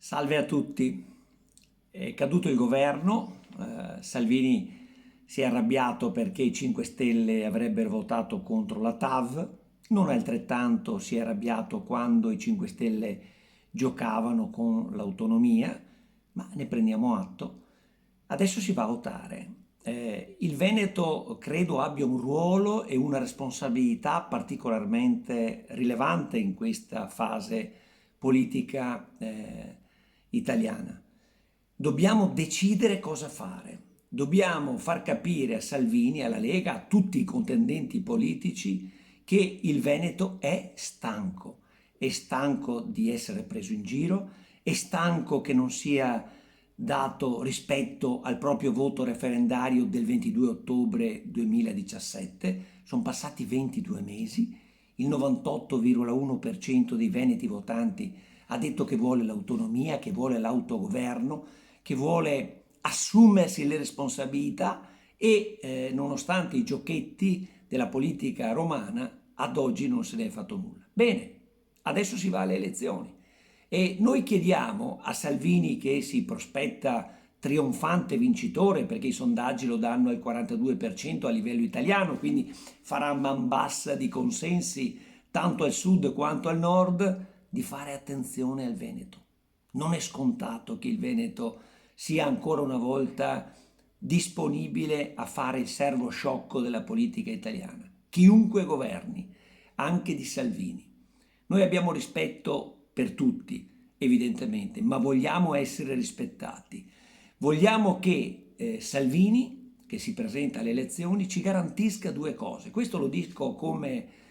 Salve a tutti. È caduto il governo, Salvini si è arrabbiato perché i 5 Stelle avrebbero votato contro la TAV, non altrettanto si è arrabbiato quando i 5 Stelle giocavano con l'autonomia, ma ne prendiamo atto. Adesso si va a votare. Il Veneto credo abbia un ruolo e una responsabilità particolarmente rilevante in questa fase politica italiana. Dobbiamo decidere cosa fare. Dobbiamo far capire a Salvini, alla Lega, a tutti i contendenti politici che il Veneto è stanco di essere preso in giro, è stanco che non sia dato rispetto al proprio voto referendario del 22 ottobre 2017. Sono passati 22 mesi, il 98,1% dei veneti votanti ha detto che vuole l'autonomia, che vuole l'autogoverno, che vuole assumersi le responsabilità e nonostante i giochetti della politica romana, ad oggi non se ne è fatto nulla. Bene, adesso si va alle elezioni e noi chiediamo a Salvini, che si prospetta trionfante vincitore perché i sondaggi lo danno al 42% a livello italiano, quindi farà man bassa di consensi tanto al sud quanto al nord, di fare attenzione al Veneto. Non è scontato che il Veneto sia ancora una volta disponibile a fare il servo sciocco della politica italiana. Chiunque governi, anche di Salvini. Noi abbiamo rispetto per tutti, evidentemente, ma vogliamo essere rispettati. Vogliamo che Salvini, che si presenta alle elezioni, ci garantisca due cose. Questo lo dico come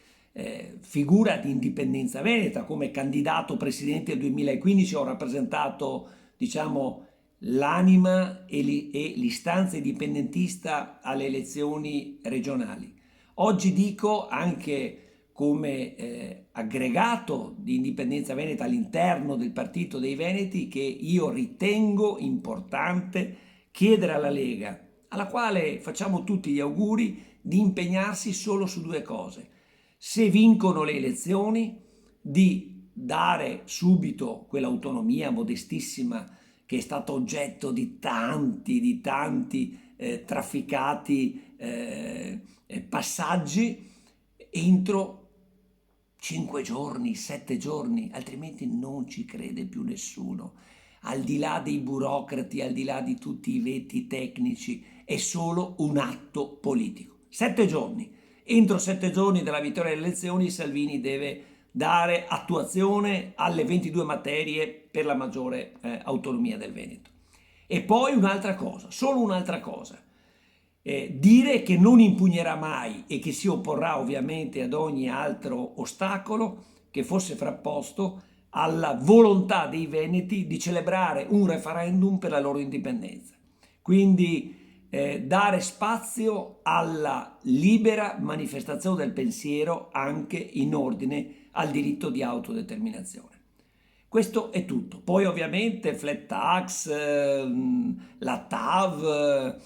figura di indipendenza veneta, come candidato presidente del 2015 ho rappresentato, diciamo, l'anima e l'istanza indipendentista alle elezioni regionali. Oggi dico anche come aggregato di indipendenza veneta all'interno del Partito dei Veneti che io ritengo importante chiedere alla Lega, alla quale facciamo tutti gli auguri, di impegnarsi solo su due cose. Se vincono le elezioni, di dare subito quell'autonomia modestissima che è stata oggetto di tanti trafficati passaggi entro 5 giorni, 7 giorni, altrimenti non ci crede più nessuno. Al di là dei burocrati, al di là di tutti i veti tecnici, è solo un atto politico. 7 giorni. Entro 7 giorni dalla vittoria delle elezioni Salvini deve dare attuazione alle 22 materie per la maggiore autonomia del Veneto. E poi un'altra cosa, solo un'altra cosa. Dire che non impugnerà mai e che si opporrà ovviamente ad ogni altro ostacolo che fosse frapposto alla volontà dei veneti di celebrare un referendum per la loro indipendenza. Quindi dare spazio alla libera manifestazione del pensiero anche in ordine al diritto di autodeterminazione. Questo è tutto. Poi ovviamente flat tax, la TAV,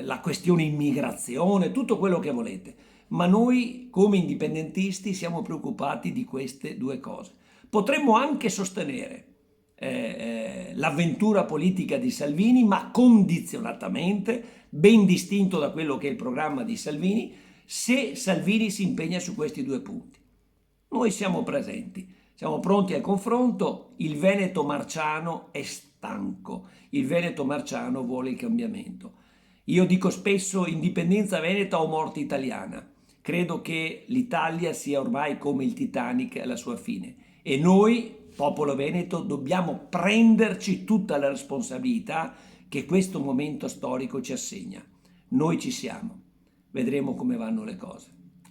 la questione immigrazione, tutto quello che volete. Ma noi come indipendentisti siamo preoccupati di queste due cose. Potremmo anche sostenere l'avventura politica di Salvini, ma condizionatamente, ben distinto da quello che è il programma di Salvini, se Salvini si impegna su questi due punti. Noi siamo presenti, siamo pronti al confronto, il Veneto marciano è stanco, il Veneto marciano vuole il cambiamento. Io dico spesso indipendenza veneta o morte italiana. Credo che l'Italia sia ormai come il Titanic alla sua fine e noi, popolo veneto, dobbiamo prenderci tutta la responsabilità che questo momento storico ci assegna. Noi ci siamo, vedremo come vanno le cose.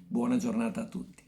Buona giornata a tutti.